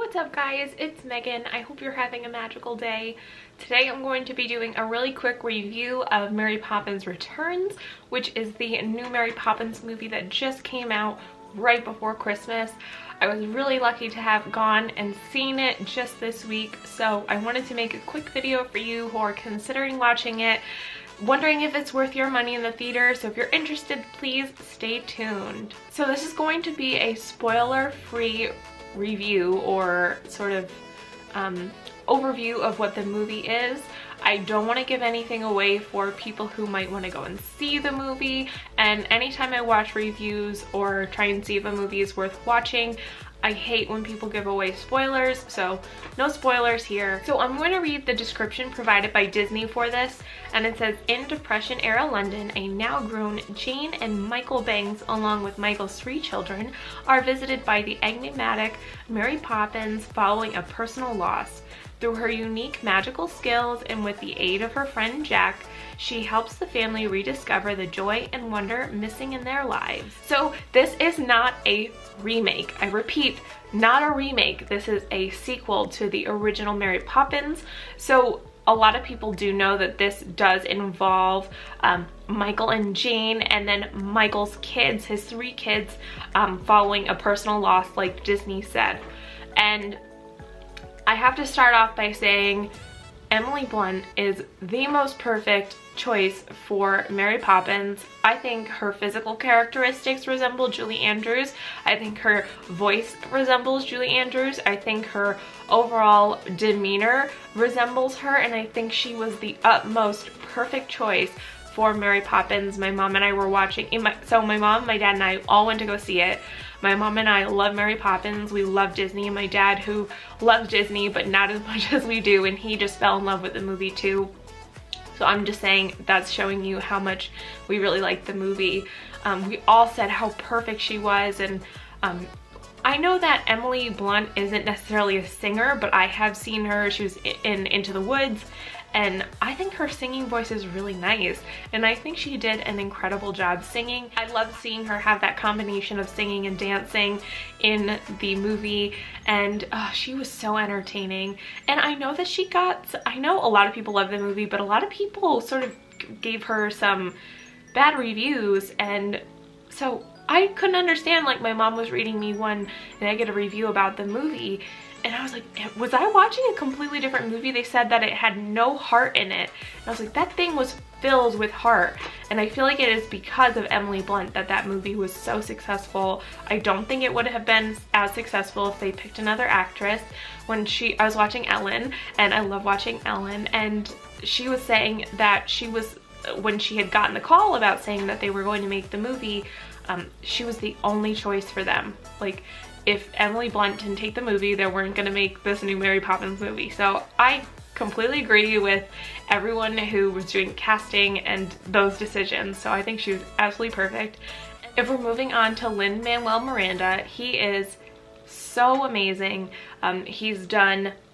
What's up guys, it's Megan. I hope you're having a magical day. Today I'm going to be doing a really quick review of Mary Poppins Returns, which is the new Mary Poppins movie that just came out right before Christmas. I was really lucky to have gone and seen it just this week, so I wanted to make a quick video for you who are considering watching it, wondering if it's worth your money in the theater. So if you're interested, please stay tuned. So this is going to be a spoiler-free review or sort of overview of what the movie is. I don't want to give anything away for people who might want to go and see the movie, and anytime I watch reviews or try and see if a movie is worth watching, I hate when people give away spoilers, so no spoilers here. So I'm going to read the description provided by Disney for this, and it says, in Depression-era London, a now-grown Jane and Michael Banks, along with Michael's 3 children, are visited by the enigmatic Mary Poppins following a personal loss. Through her unique magical skills and with the aid of her friend Jack, she helps the family rediscover the joy and wonder missing in their lives. So this is not a remake. I repeat, not a remake. This is a sequel to the original Mary Poppins. So a lot of people do know that this does involve Michael and Jane, and then Michael's kids, his 3 kids, following a personal loss like Disney said. And I have to start off by saying Emily Blunt is the most perfect choice for Mary Poppins. I think her physical characteristics resemble Julie Andrews. I think her voice resembles Julie Andrews. I think her overall demeanor resembles her, and I think she was the utmost perfect choice for Mary Poppins. My mom and I were watching, so my mom, my dad, and I all went to go see it. My mom and I love Mary Poppins. We love Disney, and my dad, who loves Disney but not as much as we do, and he just fell in love with the movie too. So I'm just saying that's showing you how much we really liked the movie. We all said how perfect she was, and I know that Emily Blunt isn't necessarily a singer, but I have seen her. She was in Into the Woods, and I think her singing voice is really nice, and I think she did an incredible job singing. I love seeing her have that combination of singing and dancing in the movie, and she was so entertaining. And I know that I know a lot of people love the movie, but a lot of people sort of gave her some bad reviews, and so I couldn't understand. Like, my mom was reading me one negative review about the movie, and I was like, was I watching a completely different movie? They said that it had no heart in it. And I was like, that thing was filled with heart. And I feel like it is because of Emily Blunt that that movie was so successful. I don't think it would have been as successful if they picked another actress. I was watching Ellen, and I love watching Ellen, and she was saying that when she had gotten the call about saying that they were going to make the movie, she was the only choice for them. Like, if Emily Blunt didn't take the movie, they weren't going to make this new Mary Poppins movie. So I completely agree with everyone who was doing casting and those decisions. So I think she was absolutely perfect. If we're moving on to Lin-Manuel Miranda, he is so amazing.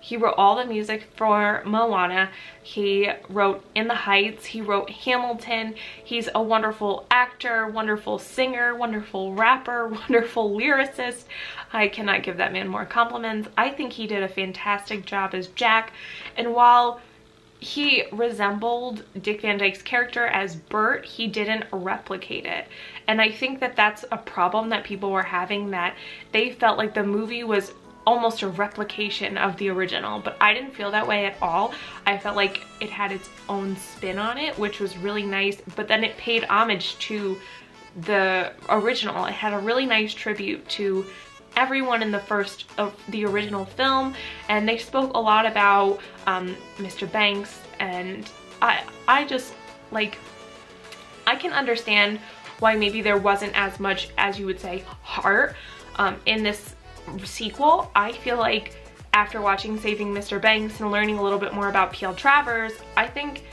He wrote all the music for Moana. He wrote In the Heights. He wrote Hamilton. He's a wonderful actor, wonderful singer, wonderful rapper, wonderful lyricist. I cannot give that man more compliments. I think he did a fantastic job as Jack. And while he resembled Dick Van Dyke's character as Bert, he didn't replicate it. And I think that that's a problem that people were having, that they felt like the movie was almost a replication of the original, but I didn't feel that way at all. I felt like it had its own spin on it, which was really nice, but then it paid homage to the original. It had a really nice tribute to everyone in the original film, and they spoke a lot about Mr. Banks, and I just, like, I can understand why maybe there wasn't as much, as you would say, heart in this sequel. I feel like after watching Saving Mr. Banks and learning a little bit more about P.L. Travers, I think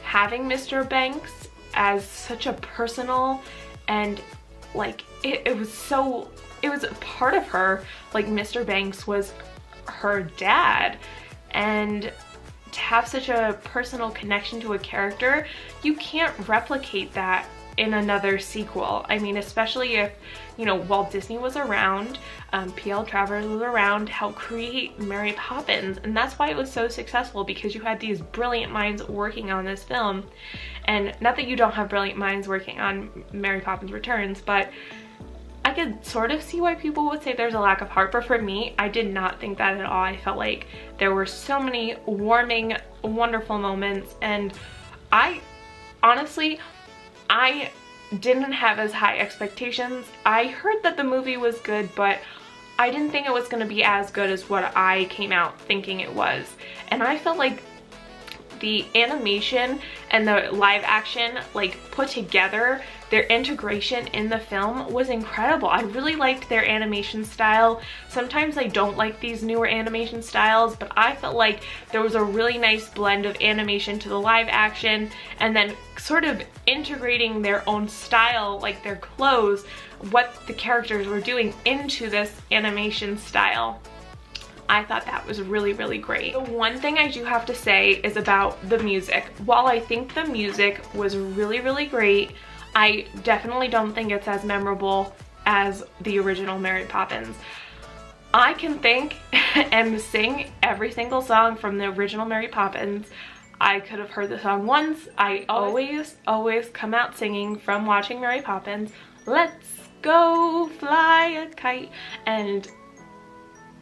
having Mr. Banks as such a personal, and like it was a part of her. Like, Mr. Banks was her dad, and to have such a personal connection to a character, you can't replicate that in another sequel. I mean, especially if, you know, Walt Disney was around, P.L. Travers was around to help create Mary Poppins, and that's why it was so successful, because you had these brilliant minds working on this film. And not that you don't have brilliant minds working on Mary Poppins Returns, but I could sort of see why people would say there's a lack of heart, but for me, I did not think that at all. I felt like there were so many warming, wonderful moments, and honestly, I didn't have as high expectations. I heard that the movie was good, but I didn't think it was going to be as good as what I came out thinking it was. And I felt like the animation and the live action, like, put together, their integration in the film was incredible. I really liked their animation style. Sometimes I don't like these newer animation styles, but I felt like there was a really nice blend of animation to the live action, and then sort of integrating their own style, like their clothes, what the characters were doing into this animation style. I thought that was really, really great. The one thing I do have to say is about the music. While I think the music was really, really great, I definitely don't think it's as memorable as the original Mary Poppins. I can think and sing every single song from the original Mary Poppins. I could have heard the song once. I always come out singing from watching Mary Poppins. Let's go fly a kite. And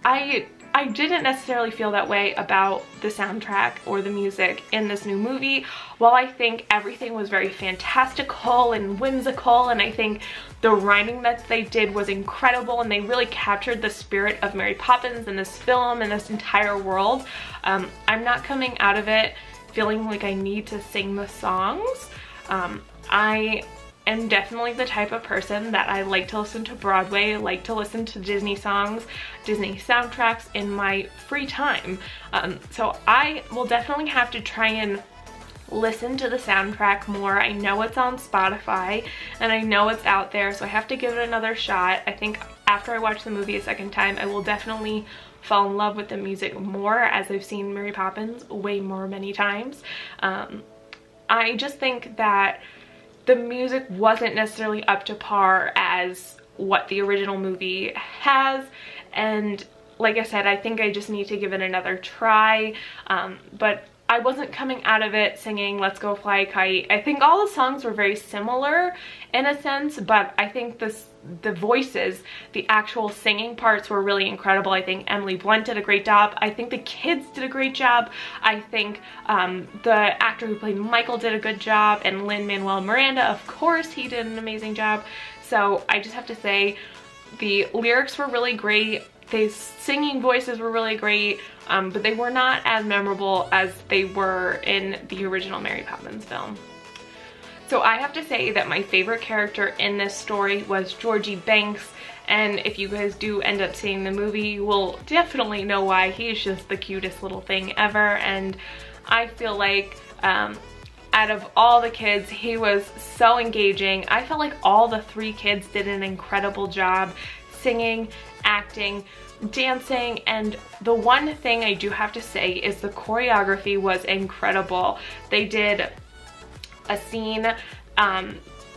I didn't necessarily feel that way about the soundtrack or the music in this new movie. While I think everything was very fantastical and whimsical, and I think the rhyming that they did was incredible, and they really captured the spirit of Mary Poppins in this film and this entire world, I'm not coming out of it feeling like I need to sing the songs. I am definitely the type of person that I like to listen to Broadway, I like to listen to Disney songs, Disney soundtracks in my free time. So I will definitely have to try and listen to the soundtrack more. I know it's on Spotify and I know it's out there, so I have to give it another shot. I think after I watch the movie a second time, I will definitely fall in love with the music more, as I've seen Mary Poppins way more many times. I just think that the music wasn't necessarily up to par as what the original movie has, and like I said, I think I just need to give it another try. But I wasn't coming out of it singing Let's Go Fly a Kite. I think all the songs were very similar in a sense, but I think the voices, the actual singing parts were really incredible. I think Emily Blunt did a great job. I think the kids did a great job. I think the actor who played Michael did a good job, and Lin-Manuel Miranda, of course, he did an amazing job. So I just have to say the lyrics were really great. The singing voices were really great, but they were not as memorable as they were in the original Mary Poppins film. So I have to say that my favorite character in this story was Georgie Banks, and if you guys do end up seeing the movie, you will definitely know why. He's just the cutest little thing ever, and I feel like out of all the kids, he was so engaging. I felt like all the three kids did an incredible job singing, acting, dancing, and the one thing I do have to say is the choreography was incredible. They did a scene,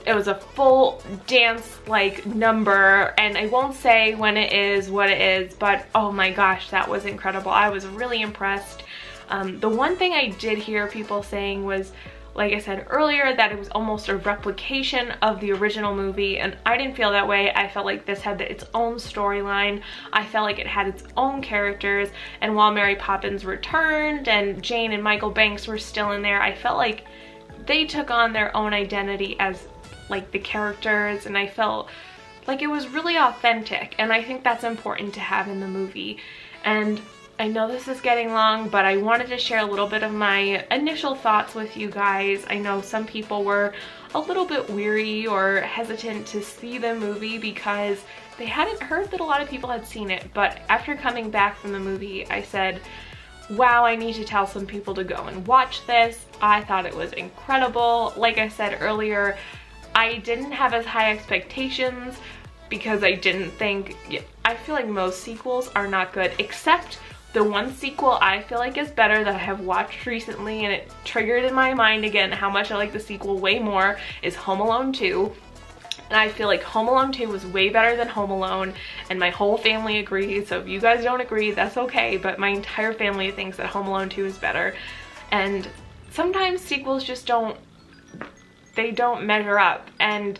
it was a full dance like number, and I won't say when it is, what it is, but oh my gosh, that was incredible. I was really impressed. The one thing I did hear people saying was, like I said earlier, that it was almost a replication of the original movie, and I didn't feel that way. I felt like this had its own storyline. I felt like it had its own characters, and while Mary Poppins returned and Jane and Michael Banks were still in there, I felt like they took on their own identity as like the characters, and I felt like it was really authentic, and I think that's important to have in the movie. And I know this is getting long, but I wanted to share a little bit of my initial thoughts with you guys. I know some people were a little bit weary or hesitant to see the movie because they hadn't heard that a lot of people had seen it, but after coming back from the movie, I said, wow, I need to tell some people to go and watch this. I thought it was incredible. Like I said earlier, I didn't have as high expectations because I didn't think, I feel like most sequels are not good, except The one sequel I feel like is better that I have watched recently, and it triggered in my mind again how much I like the sequel way more, is Home Alone 2. And I feel like Home Alone 2 was way better than Home Alone, and my whole family agrees. So if you guys don't agree, that's okay, but my entire family thinks that Home Alone 2 is better. And sometimes sequels just don't measure up, and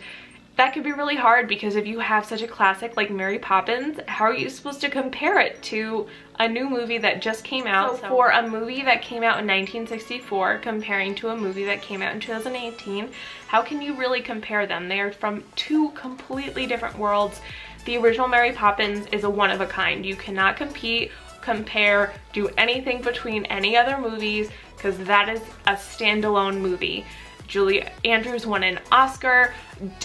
that could be really hard because if you have such a classic like Mary Poppins, how are you supposed to compare it to a new movie that just came out? So for a movie that came out in 1964 comparing to a movie that came out in 2018, how can you really compare them? They are from two completely different worlds. The original Mary Poppins is a one-of-a-kind. You cannot compete, compare, do anything between any other movies because that is a standalone movie. Julie Andrews won an Oscar.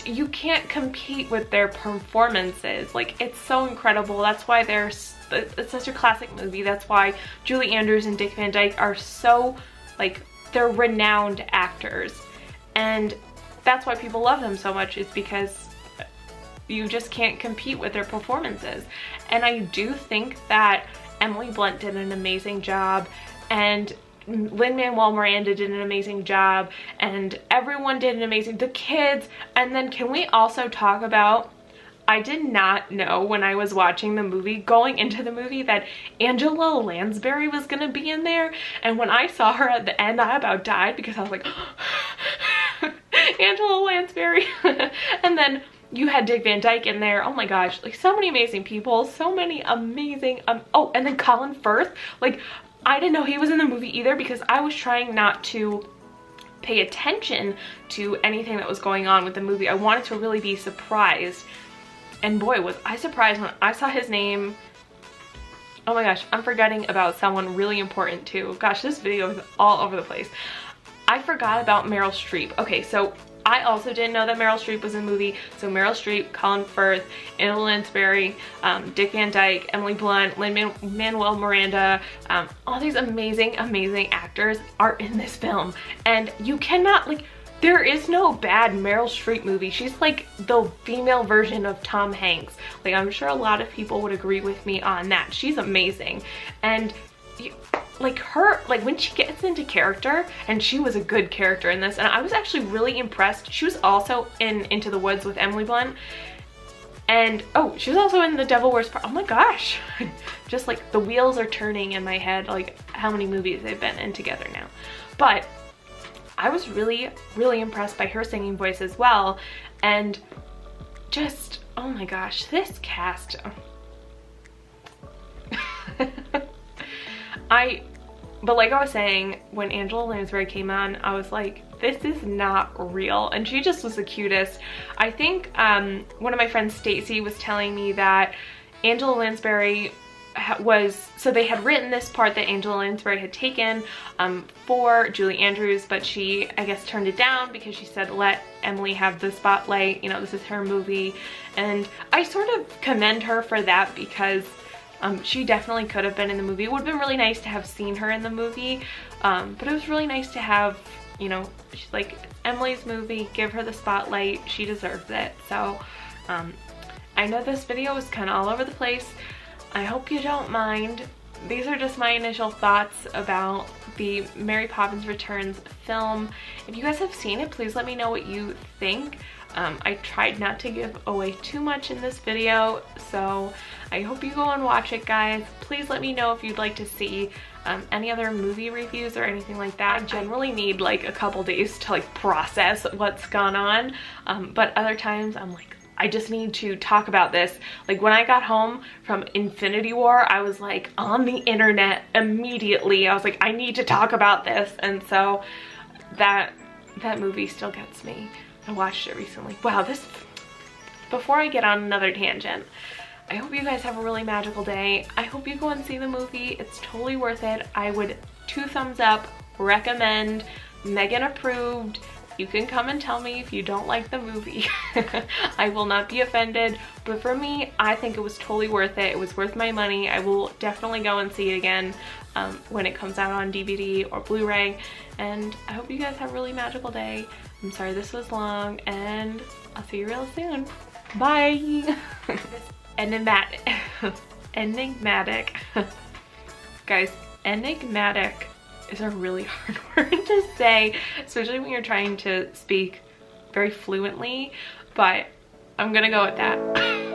You can't compete with their performances. Like, it's so incredible. That's why it's such a classic movie. That's why Julie Andrews and Dick Van Dyke are so, like, they're renowned actors. And that's why people love them so much, is because you just can't compete with their performances. And I do think that Emily Blunt did an amazing job, and Lin-Manuel Miranda did an amazing job, and everyone did an amazing, the kids. And then can we also talk about, I did not know when I was watching the movie, going into the movie, that Angela Lansbury was gonna be in there. And when I saw her at the end, I about died because I was like, Angela Lansbury. And then you had Dick Van Dyke in there. Oh my gosh, like, so many amazing people, so many amazing, oh, and then Colin Firth. Like, I didn't know he was in the movie either because I was trying not to pay attention to anything that was going on with the movie. I wanted to really be surprised. And boy, was I surprised when I saw his name. Oh my gosh, I'm forgetting about someone really important too. Gosh, this video is all over the place. I forgot about Meryl Streep. Okay, so I also didn't know that Meryl Streep was in the movie. So Meryl Streep, Colin Firth, Angela Lansbury, Dick Van Dyke, Emily Blunt, Lin-Manuel Miranda, all these amazing, amazing actors are in this film. And you cannot, like, there is no bad Meryl Streep movie. She's like the female version of Tom Hanks. Like, I'm sure a lot of people would agree with me on that. She's amazing. And like, her, like, when she gets into character, and she was a good character in this, and I was actually really impressed. She was also in Into the Woods with Emily Blunt, and oh, she was also in The Devil Wears Prada. Oh my gosh, just like the wheels are turning in my head, like how many movies they've been in together now. But I was really, really impressed by her singing voice as well, and just, oh my gosh, this cast. But like I was saying, when Angela Lansbury came on, I was like, this is not real. And she just was the cutest. I think one of my friends, Stacy, was telling me that Angela Lansbury so they had written this part that Angela Lansbury had taken for Julie Andrews, but she, I guess, turned it down because she said, let Emily have the spotlight, you know, this is her movie. And I sort of commend her for that because she definitely could have been in the movie. It would have been really nice to have seen her in the movie, but it was really nice to have, you know, she's like, Emily's movie, give her the spotlight, she deserves it. So I know this video is kind of all over the place. I hope you don't mind. These are just my initial thoughts about the Mary Poppins Returns film. If you guys have seen it, please let me know what you think. I tried not to give away too much in this video, so I hope you go and watch it, guys. Please let me know if you'd like to see any other movie reviews or anything like that. I generally need like a couple days to like process what's gone on, but other times I'm like, I just need to talk about this. Like, when I got home from Infinity War, I was like on the internet immediately. I was like, I need to talk about this. And so that movie still gets me. I watched it recently. Wow, before I get on another tangent, I hope you guys have a really magical day. I hope you go and see the movie. It's totally worth it. I would 2 thumbs up, recommend, Megan approved. You can come and tell me if you don't like the movie. I will not be offended, but for me, I think it was totally worth it. It was worth my money. I will definitely go and see it again when it comes out on DVD or Blu-ray, and I hope you guys have a really magical day. I'm sorry this was long, and I'll see you real soon. Bye! Enigmatic. Guys, enigmatic is a really hard word to say, especially when you're trying to speak very fluently, but I'm gonna go with that.